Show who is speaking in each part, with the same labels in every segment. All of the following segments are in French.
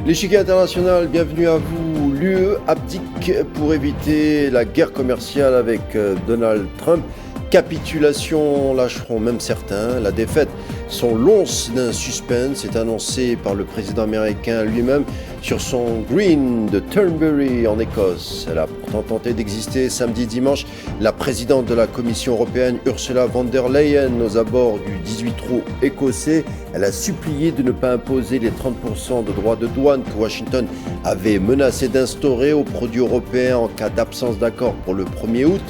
Speaker 1: L'échiquier international, bienvenue à vous. L'UE abdique pour éviter la guerre commerciale avec Donald Trump. Capitulation, lâcheront même certains. La défaite sont l'once d'un suspense, est annoncé par le président américain lui-même sur son green de Turnberry en Écosse. Elle a pourtant tenté d'exister samedi dimanche. La présidente de la Commission européenne, Ursula von der Leyen, aux abords du 18 trou écossais, elle a supplié de ne pas imposer les 30% de droits de douane que Washington avait menacé d'instaurer aux produits européens en cas d'absence d'accord pour le 1er août.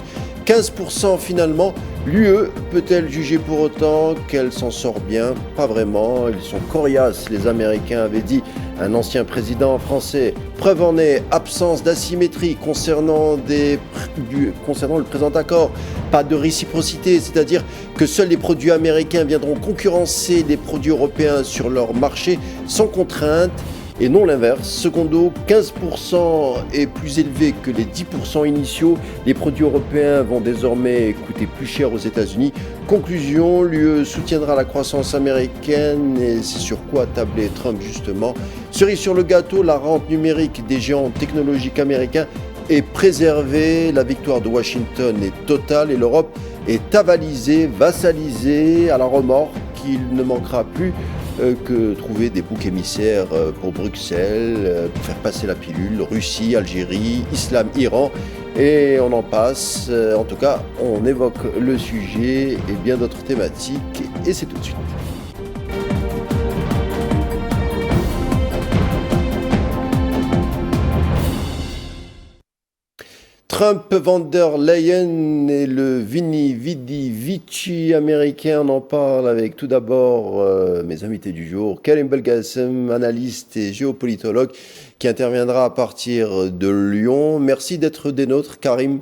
Speaker 1: 15% finalement. L'UE peut-elle juger pour autant qu'elle s'en sort bien? Pas vraiment, ils sont coriaces, les Américains avaient dit un ancien président français. Preuve en est, absence d'asymétrie concernant le présent accord. Pas de réciprocité, c'est-à-dire que seuls les produits américains viendront concurrencer les produits européens sur leur marché sans contrainte. Et non l'inverse. Secondo, 15% est plus élevé que les 10% initiaux. Les produits européens vont désormais coûter plus cher aux États-Unis. Conclusion, l'UE soutiendra la croissance américaine et c'est sur quoi tablait Trump justement. Cerise sur le gâteau, la rente numérique des géants technologiques américains est préservée. La victoire de Washington est totale et l'Europe est avalisée, vassalisée à la remorque. Il ne manquera plus que trouver des boucs émissaires pour Bruxelles, pour faire passer la pilule, Russie, Algérie, Islam, Iran, et on en passe. En tout cas, on évoque le sujet et bien d'autres thématiques, et c'est tout de suite. Trump, von der Leyen et le Vini Vidi Vici américain, on en parle avec tout d'abord mes invités du jour, Karim Belgacem, analyste et géopolitologue qui interviendra à partir de Lyon. Merci d'être des nôtres, Karim.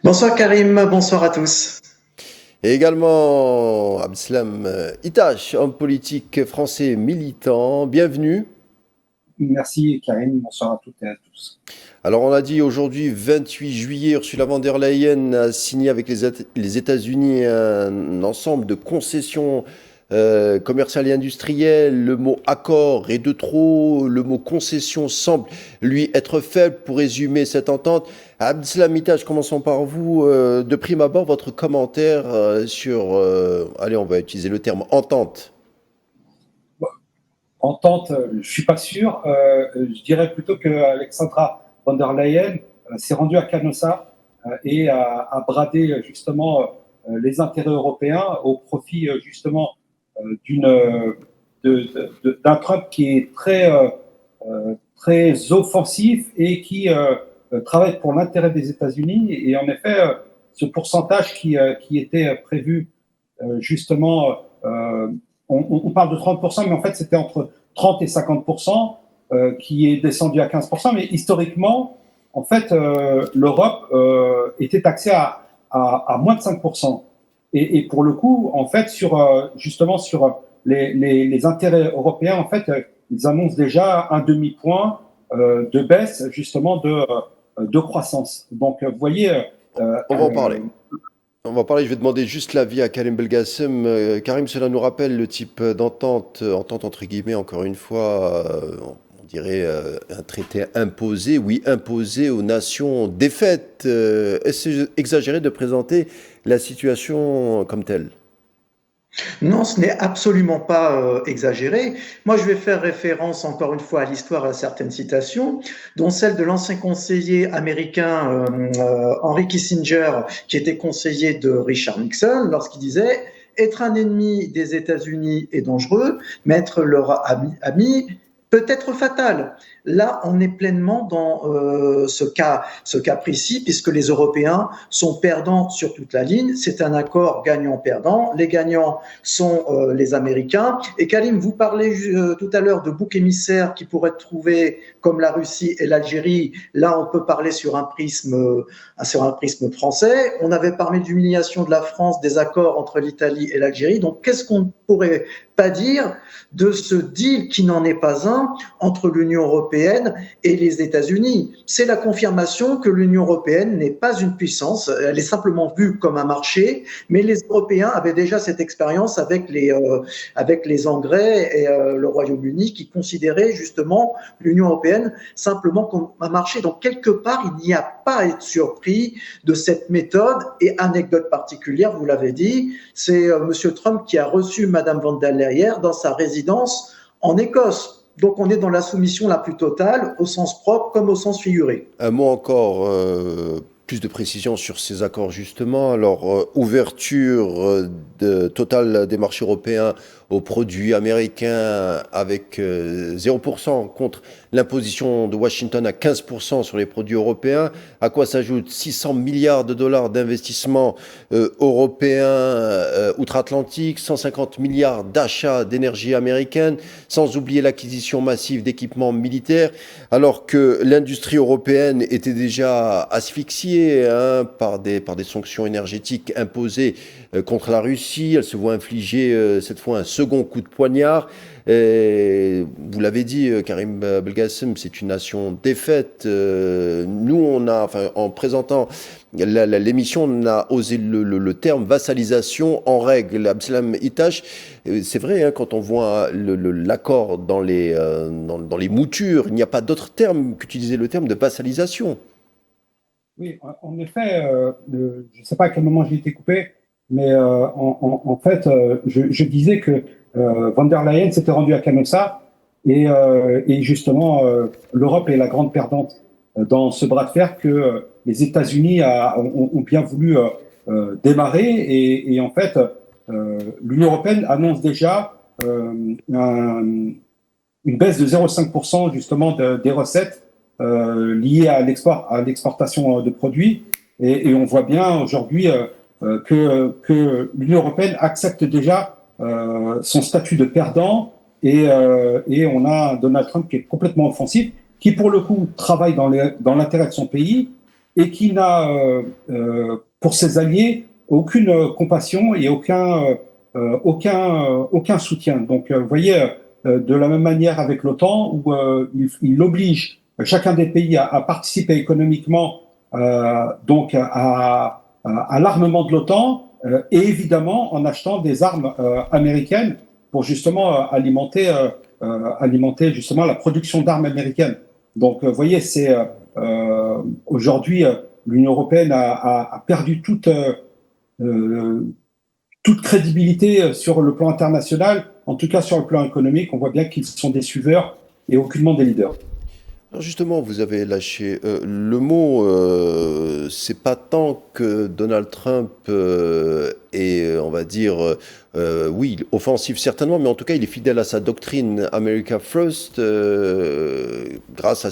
Speaker 2: Bonsoir Karim, bonsoir à tous.
Speaker 1: Et également Abdeslam Itache, homme politique français militant, bienvenue.
Speaker 3: Merci Karim, bonsoir à toutes et à tous.
Speaker 1: Alors on l'a dit aujourd'hui, 28 juillet, Ursula von der Leyen a signé avec les États-Unis un ensemble de concessions commerciales et industrielles. Le mot accord est de trop, le mot concession semble lui être faible pour résumer cette entente. Abdeslam Itache, commençons par vous. De prime abord, votre commentaire sur, allez, on va utiliser le terme entente.
Speaker 3: Entente, je ne suis pas sûr. Je dirais plutôt qu'Alexandra von der Leyen s'est rendue à Canossa et a bradé justement les intérêts européens au profit justement d'un Trump qui est très offensif et qui travaille pour l'intérêt des États-Unis. Et en effet, ce pourcentage qui était prévu justement, on parle de 30%, mais en fait c'était entre 30 et 50%. Qui est descendu à 15%, mais historiquement, en fait, l'Europe était taxée à moins de 5%. Et pour le coup, en fait, justement sur les intérêts européens, en fait, ils annoncent déjà un demi-point de baisse, justement, de croissance. Donc, vous voyez...
Speaker 1: on va en parler. On va parler, je vais demander juste l'avis à Karim Belgacem. Karim, cela nous rappelle le type d'entente, entente entre guillemets, encore une fois, on dirait un traité imposé, oui, imposé aux nations défaites. Est-ce exagéré de présenter la situation comme telle?
Speaker 2: Non, ce n'est absolument pas exagéré. Moi, je vais faire référence encore une fois à l'histoire, à certaines citations, dont celle de l'ancien conseiller américain Henry Kissinger, qui était conseiller de Richard Nixon, lorsqu'il disait « Être un ennemi des États-Unis est dangereux, mais être leur ami peut être fatal ». Là, on est pleinement dans ce cas précis, puisque les Européens sont perdants sur toute la ligne. C'est un accord gagnant-perdant. Les gagnants sont les Américains. Et Karim, vous parlez tout à l'heure de boucs émissaires qui pourraient être trouvés comme la Russie et l'Algérie. Là, on peut parler sur un prisme français. On avait parlé d'humiliation de la France, des accords entre l'Italie et l'Algérie. Donc, qu'est-ce qu'on pourrait pas dire de ce deal qui n'en est pas un entre l'Union européenne et les États-Unis. C'est la confirmation que l'Union européenne n'est pas une puissance, elle est simplement vue comme un marché, mais les Européens avaient déjà cette expérience avec les Anglais et le Royaume-Uni qui considéraient justement l'Union européenne simplement comme un marché. Donc quelque part, il n'y a pas à être surpris de cette méthode. Et anecdote particulière, vous l'avez dit, c'est Monsieur Trump qui a reçu Madame von der Leyen dans sa résidence en Écosse. Donc on est dans la soumission la plus totale, au sens propre comme au sens figuré.
Speaker 1: Un mot encore, plus de précision sur ces accords justement. Alors, ouverture totale des marchés européens aux produits américains avec 0% contre l'imposition de Washington à 15% sur les produits européens, à quoi s'ajoutent 600 milliards de dollars d'investissements européens outre-Atlantique, 150 milliards d'achats d'énergie américaine, sans oublier l'acquisition massive d'équipements militaires, alors que l'industrie européenne était déjà asphyxiée par des sanctions énergétiques imposées contre la Russie. Elle se voit infliger cette fois un second coup de poignard. Vous l'avez dit, Karim Belgassem, c'est une nation défaite. Nous, en présentant l'émission, on a osé le terme vassalisation en règle. Abdeslam Itache, c'est vrai, quand on voit l'accord dans les moutures, il n'y a pas d'autre terme qu'utiliser le terme de vassalisation.
Speaker 3: Oui, en effet, je ne sais pas à quel moment j'ai été coupé, mais en fait, je disais que von der Leyen s'était rendue à Canossa et justement, l'Europe est la grande perdante dans ce bras de fer que les États-Unis ont bien voulu démarrer. Et en fait, l'Union européenne annonce déjà une baisse de 0,5% justement des recettes liées à l'exportation de produits. Et on voit bien aujourd'hui que l'Union européenne accepte déjà son statut de perdant et on a Donald Trump qui est complètement offensif, qui pour le coup travaille dans l'intérêt de son pays et qui n'a pour ses alliés aucune compassion et aucun soutien. Donc vous voyez, de la même manière avec l'OTAN où il oblige chacun des pays à participer économiquement donc à l'armement de l'OTAN et évidemment en achetant des armes américaines pour justement alimenter justement la production d'armes américaines. Donc vous voyez, c'est aujourd'hui l'Union européenne a perdu toute crédibilité sur le plan international, en tout cas sur le plan économique. On voit bien qu'ils sont des suiveurs et aucunement des leaders.
Speaker 1: Alors justement, vous avez lâché le mot, c'est pas tant que Donald Trump est, on va dire, oui, offensif certainement, mais en tout cas, il est fidèle à sa doctrine America First. Grâce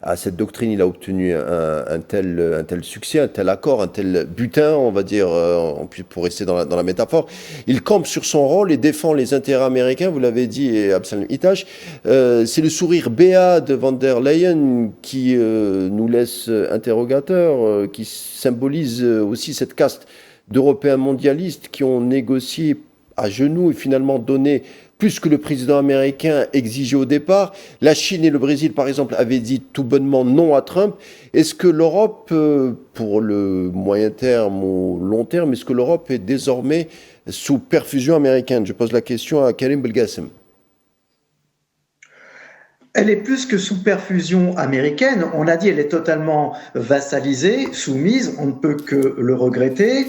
Speaker 1: à cette doctrine, il a obtenu un tel succès, un tel accord, un tel butin, on va dire, pour rester dans la métaphore. Il campe sur son rôle et défend les intérêts américains, vous l'avez dit, et Abdeslam Itache. C'est le sourire béat de von der Leyen qui nous laisse interrogateurs, qui symbolise aussi cette caste d'Européens mondialistes qui ont négocié à genoux et finalement donné plus que le président américain exigeait au départ. La Chine et le Brésil, par exemple, avaient dit tout bonnement non à Trump. Est-ce que l'Europe, pour le moyen terme ou long terme, est-ce que l'Europe est désormais sous perfusion américaine? Je pose la question à Karim Belgassem.
Speaker 2: Elle est plus que sous perfusion américaine. On l'a dit, elle est totalement vassalisée, soumise. On ne peut que le regretter.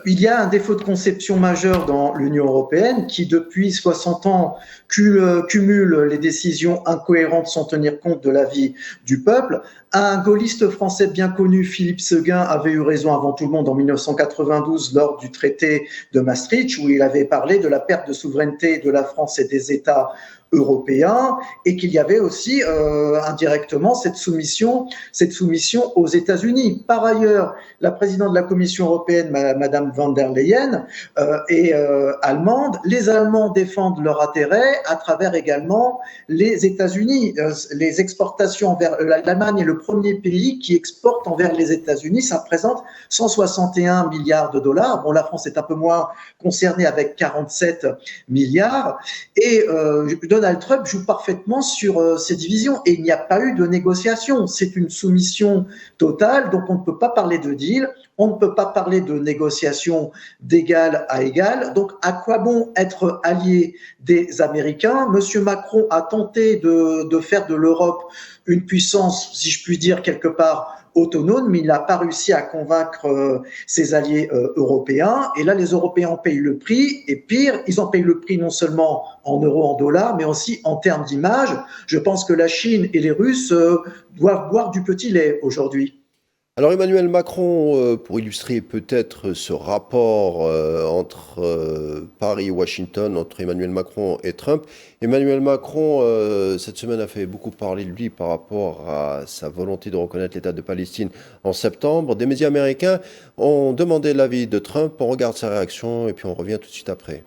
Speaker 2: Il y a un défaut de conception majeur dans l'Union européenne qui, depuis 60 ans, cumule les décisions incohérentes sans tenir compte de l'avis du peuple. Un gaulliste français bien connu, Philippe Séguin, avait eu raison avant tout le monde en 1992 lors du traité de Maastricht, où il avait parlé de la perte de souveraineté de la France et des États européen, et qu'il y avait aussi indirectement cette soumission aux États-Unis. Par ailleurs, la présidente de la Commission européenne, Madame von der Leyen, est allemande. Les Allemands défendent leurs intérêts à travers également les États-Unis. Les exportations vers l'Allemagne est le le premier pays qui exporte envers les États-Unis. Ça représente 161 milliards de dollars. Bon, la France est un peu moins concernée avec 47 milliards. Et Donald Trump joue parfaitement sur ces divisions. Et il n'y a pas eu de négociation. C'est une soumission totale. Donc, on ne peut pas parler de deal. On ne peut pas parler de négociation d'égal à égal. Donc, à quoi bon être allié des Américains? Monsieur Macron a tenté de faire de l'Europe une puissance, si je puis dire, quelque part autonome, mais il n'a pas réussi à convaincre ses alliés européens. Et là, les Européens payent le prix. Et pire, ils en payent le prix non seulement en euros, en dollars, mais aussi en termes d'image. Je pense que la Chine et les Russes doivent boire du petit lait aujourd'hui.
Speaker 1: Alors Emmanuel Macron, pour illustrer peut-être ce rapport entre Paris et Washington, entre Emmanuel Macron et Trump, Emmanuel Macron, cette semaine, a fait beaucoup parler de lui par rapport à sa volonté de reconnaître l'État de Palestine en septembre. Des médias américains ont demandé l'avis de Trump. On regarde sa réaction et puis on revient tout de suite après.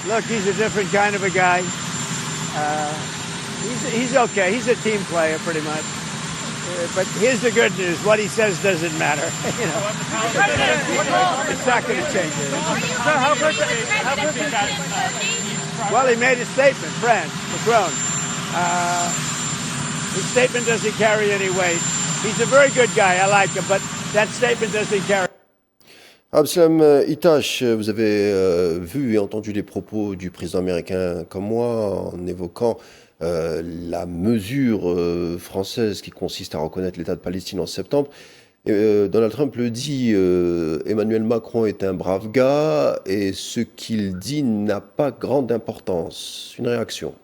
Speaker 4: Look, he's a different kind of a guy. He's okay. He's a team player pretty much. But here's the good news. What he says doesn't matter. You know, it's not going to change it.
Speaker 5: So how could that
Speaker 4: Well, he made a statement, France, Macron. His statement doesn't carry any weight. He's a very good guy. I like him, but that statement doesn't carry.
Speaker 1: Abdeslam Itache, vous avez vu et entendu les propos du président américain comme moi en évoquant la mesure française qui consiste à reconnaître l'État de Palestine en septembre. Donald Trump le dit, Emmanuel Macron est un brave gars et ce qu'il dit n'a pas grande importance. Une réaction?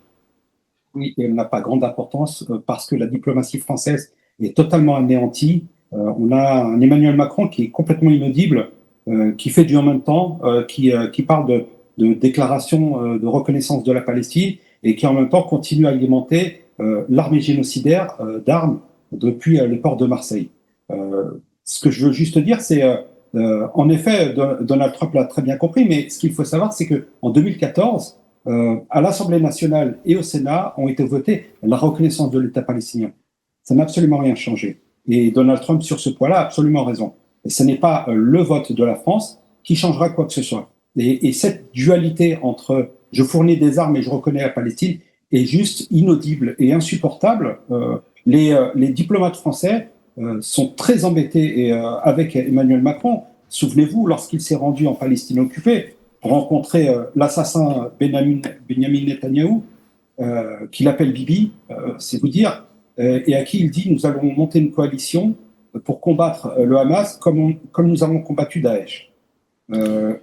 Speaker 3: Oui, elle n'a pas grande importance parce que la diplomatie française est totalement anéantie. On a un Emmanuel Macron qui est complètement inaudible, qui fait du en même temps, qui parle de déclaration de reconnaissance de la Palestine et qui en même temps continue à alimenter l'armée génocidaire d'armes depuis le port de Marseille. Ce que je veux juste dire, c'est en effet, Donald Trump l'a très bien compris, mais ce qu'il faut savoir, c'est qu'en 2014, à l'Assemblée nationale et au Sénat ont été votées la reconnaissance de l'État palestinien. Ça n'a absolument rien changé. Et Donald Trump, sur ce point-là, a absolument raison. Et ce n'est pas le vote de la France qui changera quoi que ce soit. Et cette dualité entre je fournis des armes et je reconnais la Palestine est juste inaudible et insupportable. Les diplomates français sont très embêtés avec Emmanuel Macron. Souvenez-vous, lorsqu'il s'est rendu en Palestine occupée pour rencontrer l'assassin Benyamin Netanyahou, qu'il appelle Bibi, c'est vous dire, et à qui il dit « nous allons monter une coalition pour combattre le Hamas comme nous avons combattu Daesh ».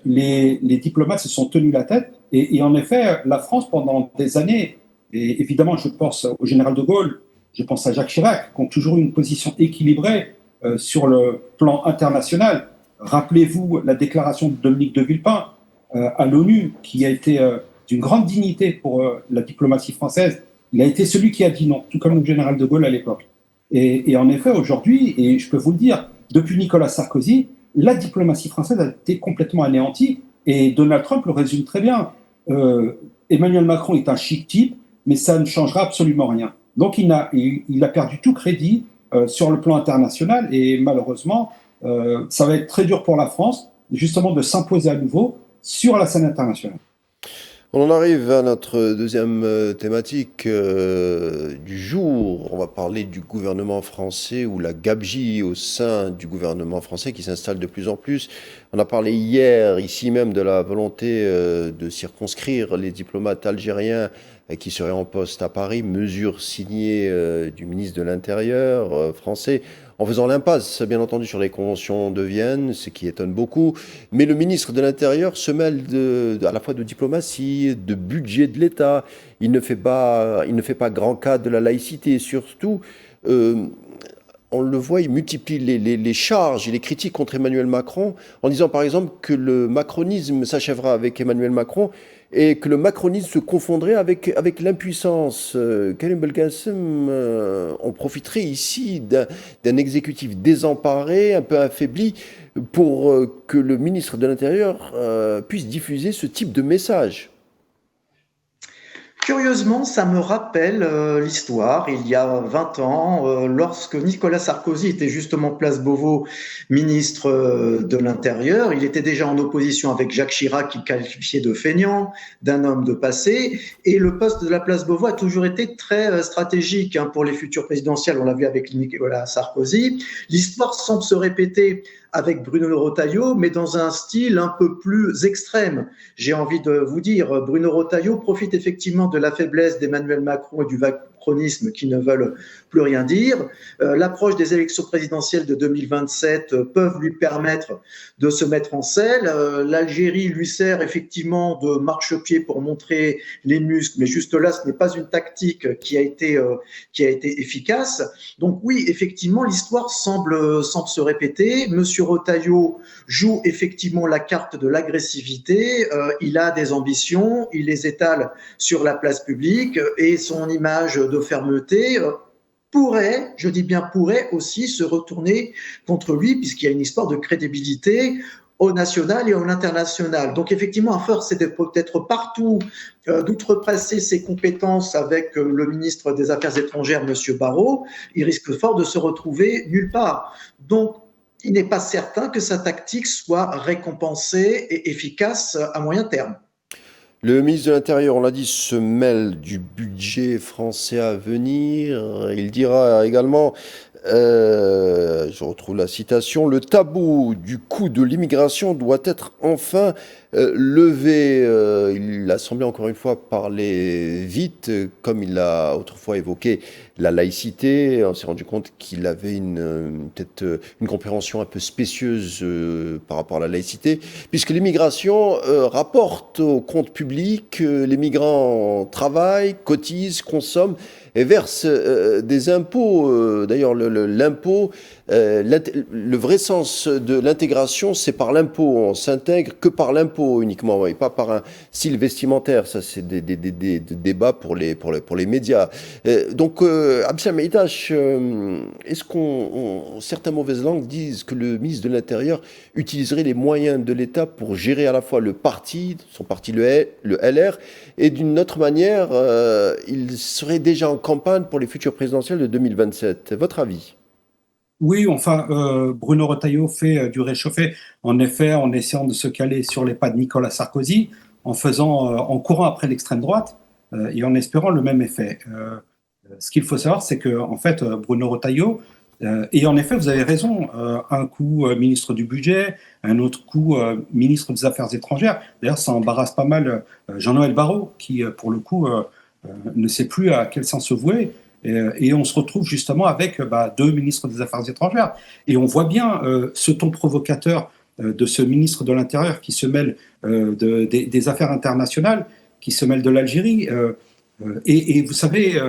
Speaker 3: Les diplomates se sont tenus la tête et en effet, la France, pendant des années, et évidemment, je pense au général de Gaulle, je pense à Jacques Chirac, qui ont toujours eu une position équilibrée sur le plan international. Rappelez-vous la déclaration de Dominique de Villepin à l'ONU, qui a été d'une grande dignité pour la diplomatie française. Il a été celui qui a dit non, tout comme le général de Gaulle à l'époque. Et en effet, aujourd'hui, et je peux vous le dire, depuis Nicolas Sarkozy, la diplomatie française a été complètement anéantie et Donald Trump le résume très bien. Emmanuel Macron est un chic type, mais ça ne changera absolument rien. Donc il a perdu tout crédit sur le plan international et malheureusement, ça va être très dur pour la France justement de s'imposer à nouveau sur la scène internationale.
Speaker 1: On en arrive à notre deuxième thématique du jour. On va parler du gouvernement français ou la gabegie au sein du gouvernement français qui s'installe de plus en plus. On a parlé hier, ici même, de la volonté de circonscrire les diplomates algériens qui seraient en poste à Paris, mesure signée du ministre de l'Intérieur français, en faisant l'impasse, bien entendu, sur les conventions de Vienne, ce qui étonne beaucoup. Mais le ministre de l'Intérieur se mêle à la fois de diplomatie, de budget de l'État. Il ne fait pas grand cas de la laïcité. Et surtout, on le voit, il multiplie les charges et les critiques contre Emmanuel Macron, en disant par exemple que le macronisme s'achèvera avec Emmanuel Macron et que le macronisme se confondrait avec l'impuissance. Karim Belkacem, on profiterait ici d'un exécutif désemparé, un peu affaibli, pour que le ministre de l'Intérieur puisse diffuser ce type de message.
Speaker 2: Curieusement, ça me rappelle l'histoire, il y a 20 ans, lorsque Nicolas Sarkozy était justement place Beauvau, ministre de l'Intérieur. Il était déjà en opposition avec Jacques Chirac, qu'il qualifiait de feignant, d'un homme de passé. Et le poste de la place Beauvau a toujours été très stratégique pour les futures présidentielles. On l'a vu avec Nicolas Sarkozy. L'histoire semble se répéter avec Bruno Retailleau, mais dans un style un peu plus extrême. J'ai envie de vous dire, Bruno Retailleau profite effectivement de la faiblesse d'Emmanuel Macron et du macronisme qui ne veulent plus rien dire. L'approche des élections présidentielles de 2027 peuvent lui permettre de se mettre en selle. L'Algérie lui sert effectivement de marchepied pour montrer les muscles, mais juste là, ce n'est pas une tactique qui a été efficace. Donc oui, effectivement, l'histoire semble se répéter. Monsieur Retailleau joue effectivement la carte de l'agressivité. Il a des ambitions, il les étale sur la place publique et son image de fermeté pourrait, je dis bien pourrait, aussi se retourner contre lui, puisqu'il y a une histoire de crédibilité au national et à l'international. Donc effectivement, à force, c'est d'être partout, d'outrepasser ses compétences avec le ministre des Affaires étrangères, M. Barrot, il risque fort de se retrouver nulle part. Donc, il n'est pas certain que sa tactique soit récompensée et efficace à moyen terme.
Speaker 1: Le ministre de l'Intérieur, on l'a dit, se mêle du budget français à venir. Il dira également, je retrouve la citation, le tabou du coût de l'immigration doit être enfin levé. Il a semblé encore une fois parler vite, comme il l'a autrefois évoqué la laïcité. On s'est rendu compte qu'il avait peut-être une compréhension un peu spécieuse par rapport à la laïcité, puisque l'immigration rapporte au compte public, les migrants travaillent, cotisent, consomment et versent des impôts. D'ailleurs, l'impôt, le vrai sens de l'intégration, c'est par l'impôt. On s'intègre que par l'impôt uniquement, et pas par un style vestimentaire. Ça, c'est des débats pour les médias. Donc, Abdeslam Haïtache, est-ce certaines mauvaises langues disent que le ministre de l'Intérieur utiliserait les moyens de l'État pour gérer à la fois son parti, le LR, et d'une autre manière, il serait déjà en campagne pour les futures présidentielles de 2027. Votre avis ?
Speaker 3: Oui, enfin, Bruno Retailleau fait du réchauffé, en effet, en essayant de se caler sur les pas de Nicolas Sarkozy, en courant après l'extrême droite et en espérant le même effet. Ce qu'il faut savoir, c'est que en fait, Bruno Retailleau, et en effet, vous avez raison, un coup ministre du budget, un autre coup ministre des Affaires étrangères. D'ailleurs, ça embarrasse pas mal Jean-Noël Barrot, qui, pour le coup, ne sait plus à quel sens se vouer. Et on se retrouve justement avec deux ministres des Affaires étrangères. Et on voit bien ce ton provocateur de ce ministre de l'Intérieur qui se mêle des affaires internationales, qui se mêle de l'Algérie. Et vous savez,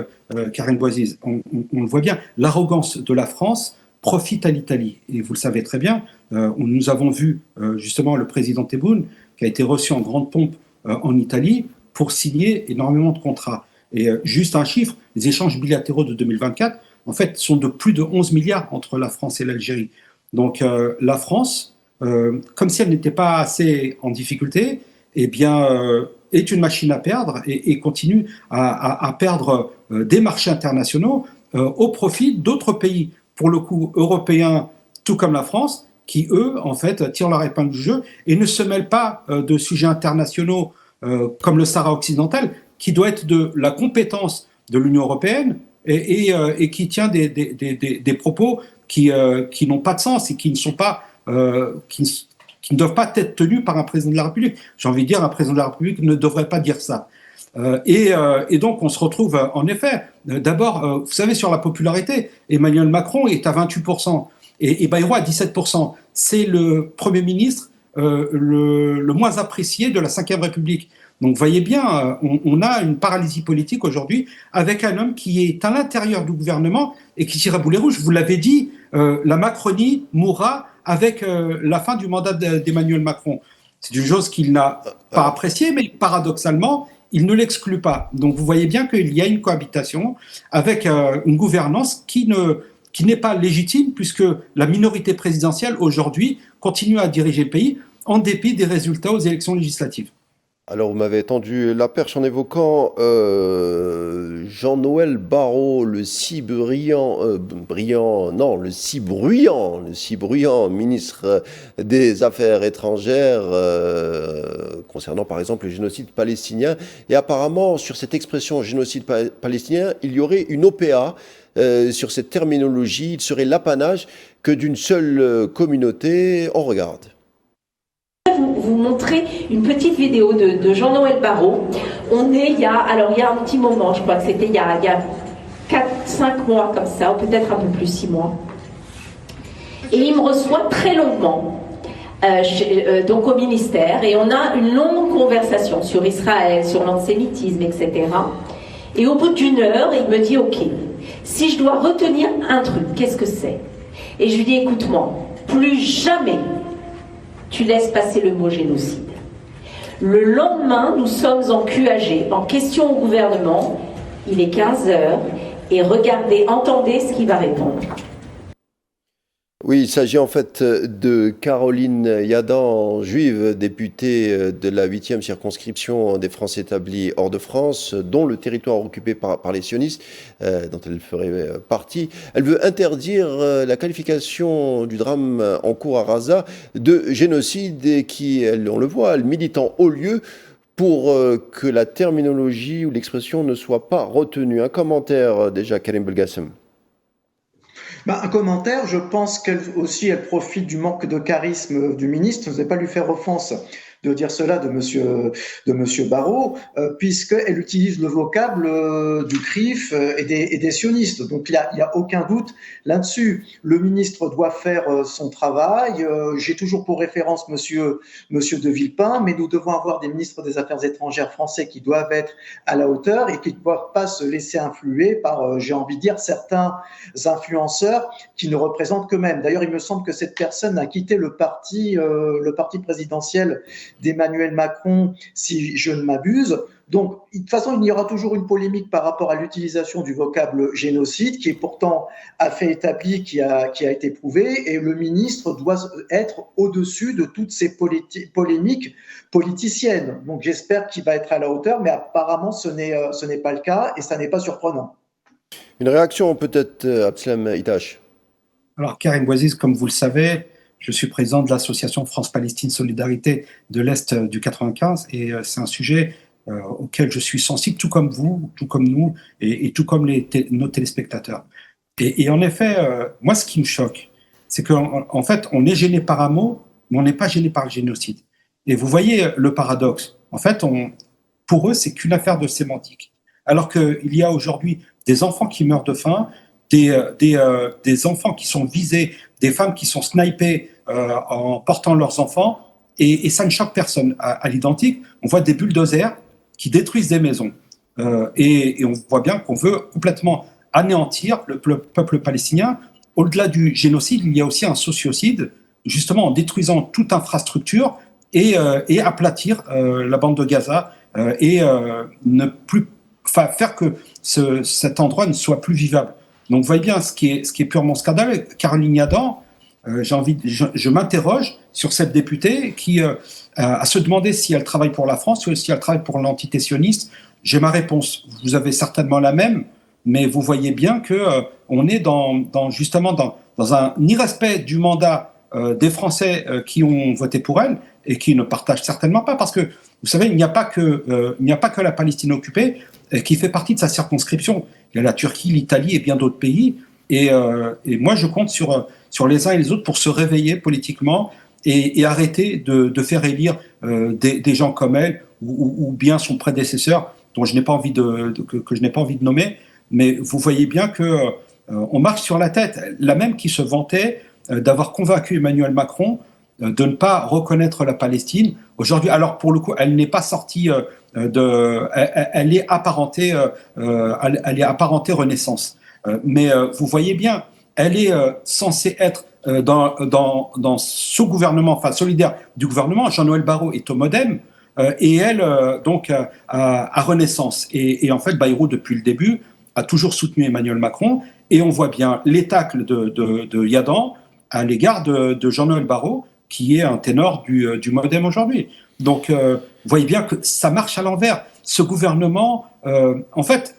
Speaker 3: Karine Boisiz, on le voit bien, l'arrogance de la France profite à l'Italie. Et vous le savez très bien, nous avons vu justement le président Tebboune, qui a été reçu en grande pompe en Italie pour signer énormément de contrats. Et juste un chiffre, les échanges bilatéraux de 2024, en fait, sont de plus de 11 milliards entre la France et l'Algérie. Donc la France, comme si elle n'était pas assez en difficulté, eh bien, est une machine à perdre et continue à perdre des marchés internationaux au profit d'autres pays, pour le coup européens, tout comme la France, qui, eux, en fait, tirent leur épingle du jeu et ne se mêlent pas de sujets internationaux comme le Sahara occidental, qui doit être de la compétence de l'Union européenne et qui tient des propos qui n'ont pas de sens et qui ne sont pas qui ne doivent pas être tenus par un président de la République. J'ai envie de dire, un président de la République ne devrait pas dire ça. Et donc, on se retrouve, en effet, d'abord, vous savez, sur la popularité, Emmanuel Macron est à 28% et Bayrou à 17%. C'est le Premier ministre le moins apprécié de la Ve République. Donc, voyez bien, on a une paralysie politique aujourd'hui avec un homme qui est à l'intérieur du gouvernement et qui tire à boulet rouge. Vous l'avez dit, la Macronie mourra avec la fin du mandat d'Emmanuel Macron. C'est une chose qu'il n'a pas appréciée, mais paradoxalement, il ne l'exclut pas. Donc vous voyez bien qu'il y a une cohabitation avec une gouvernance qui n'est pas légitime, puisque la minorité présidentielle, aujourd'hui, continue à diriger le pays en dépit des résultats aux élections législatives.
Speaker 1: Alors, vous m'avez tendu la perche en évoquant Jean-Noël Barrot, le si brillant, le si bruyant ministre des Affaires étrangères concernant par exemple le génocide palestinien. Et apparemment, sur cette expression génocide palestinien, il y aurait une OPA sur cette terminologie. Il serait l'apanage que d'une seule communauté. On regarde.
Speaker 6: Vous montrer une petite vidéo de Jean-Noël Barrot. On est il y a un petit moment, je crois que c'était il y a 4-5 mois comme ça, ou peut-être un peu plus 6 mois. Et il me reçoit très longuement, donc au ministère, et on a une longue conversation sur Israël, sur l'antisémitisme, etc. Et au bout d'une heure, il me dit, ok, si je dois retenir un truc, qu'est-ce que c'est? Et je lui dis, écoute-moi, plus jamais tu laisses passer le mot génocide. Le lendemain, nous sommes en QAG, en question au gouvernement, il est 15h, et regardez, entendez ce qu'il va répondre.
Speaker 1: Oui, il s'agit en fait de Caroline Yadan, juive, députée de la 8e circonscription des Français établis hors de France, dont le territoire occupé par les sionistes, dont elle ferait partie. Elle veut interdire la qualification du drame en cours à Gaza de génocide et qui, on le voit, elle milite en haut lieu pour que la terminologie ou l'expression ne soit pas retenue. Un commentaire déjà, Karim Belgassem.
Speaker 2: Un commentaire, je pense qu'elle aussi, elle profite du manque de charisme du ministre. Je ne vais pas lui faire offense de dire cela de monsieur Barrot, puisqu'elle utilise le vocable du CRIF et des sionistes. Donc il y a aucun doute là-dessus. Le ministre doit faire son travail. J'ai toujours pour référence monsieur de Villepin, mais nous devons avoir des ministres des Affaires étrangères français qui doivent être à la hauteur et qui ne doivent pas se laisser influer par, j'ai envie de dire, certains influenceurs qui ne représentent qu'eux-mêmes. D'ailleurs, il me semble que cette personne a quitté le parti présidentiel d'Emmanuel Macron, si je ne m'abuse. Donc, de toute façon, il y aura toujours une polémique par rapport à l'utilisation du vocable génocide, qui est pourtant à fait établi, qui a été prouvé, et le ministre doit être au-dessus de toutes ces polémiques politiciennes. Donc, j'espère qu'il va être à la hauteur, mais apparemment, ce n'est pas le cas, et ça n'est pas surprenant.
Speaker 1: Une réaction peut-être, Abdeslam Itache.
Speaker 3: Alors, Karim Bouaziz, comme vous le savez, je suis président de l'association France-Palestine Solidarité de l'Est du 95 et c'est un sujet auquel je suis sensible, tout comme vous, tout comme nous et tout comme nos téléspectateurs. Et en effet, moi, ce qui me choque, c'est qu'en fait, on est gêné par un mot, mais on n'est pas gêné par le génocide. Et vous voyez le paradoxe. En fait, pour eux, c'est qu'une affaire de sémantique. Alors qu'il y a aujourd'hui des enfants qui meurent de faim, des enfants qui sont visés, des femmes qui sont snipées en portant leurs enfants, et ça ne choque personne. À l'identique, on voit des bulldozers qui détruisent des maisons. Et on voit bien qu'on veut complètement anéantir le peuple palestinien. Au-delà du génocide, il y a aussi un sociocide, justement en détruisant toute infrastructure et aplatir la bande de Gaza et ne plus faire que cet endroit ne soit plus vivable. Donc, vous voyez bien ce qui est purement scandaleux. Caroline Yadan, je m'interroge sur cette députée qui à se demander si elle travaille pour la France ou si elle travaille pour l'entité sioniste. J'ai ma réponse. Vous avez certainement la même, mais vous voyez bien que on est justement dans un irrespect du mandat des Français qui ont voté pour elle et qui ne partagent certainement pas, parce que vous savez, il n'y a pas que la Palestine occupée qui fait partie de sa circonscription. Il y a la Turquie, l'Italie et bien d'autres pays. Et moi, je compte sur les uns et les autres pour se réveiller politiquement et arrêter de faire élire des gens comme elle ou bien son prédécesseur, dont je n'ai pas envie que je n'ai pas envie de nommer. Mais vous voyez bien que on marche sur la tête. La même qui se vantait d'avoir convaincu Emmanuel Macron de ne pas reconnaître la Palestine. Aujourd'hui, alors pour le coup, elle n'est pas sortie elle est apparentée Renaissance. Mais vous voyez bien, elle est censée être dans ce gouvernement, enfin solidaire du gouvernement. Jean-Noël Barrot est au MoDem et elle donc à Renaissance. Et en fait, Bayrou depuis le début a toujours soutenu Emmanuel Macron. Et on voit bien les tacles de Yadan à l'égard de Jean-Noël Barrot, qui est un ténor du MoDem aujourd'hui. Donc, vous voyez bien que ça marche à l'envers. Ce gouvernement, en fait,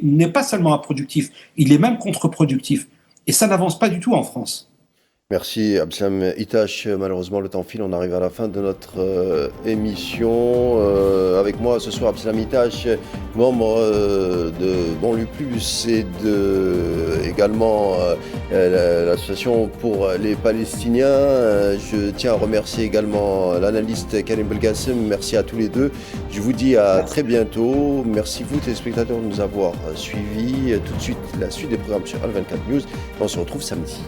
Speaker 3: n'est pas seulement improductif, il est même contre-productif. Et ça n'avance pas du tout en France.
Speaker 1: Merci Abdeslam Itache. Malheureusement, le temps file, on arrive à la fin de notre émission. Avec moi ce soir, Abdeslam Itache, membre de Banlieue Plus et également l'association pour les Palestiniens. Je tiens à remercier également l'analyste Karim Belgassem. Merci à tous les deux. Je vous dis à très bientôt. Merci vous, téléspectateurs, de nous avoir suivis. Tout de suite, la suite des programmes sur Al24 News. On se retrouve samedi.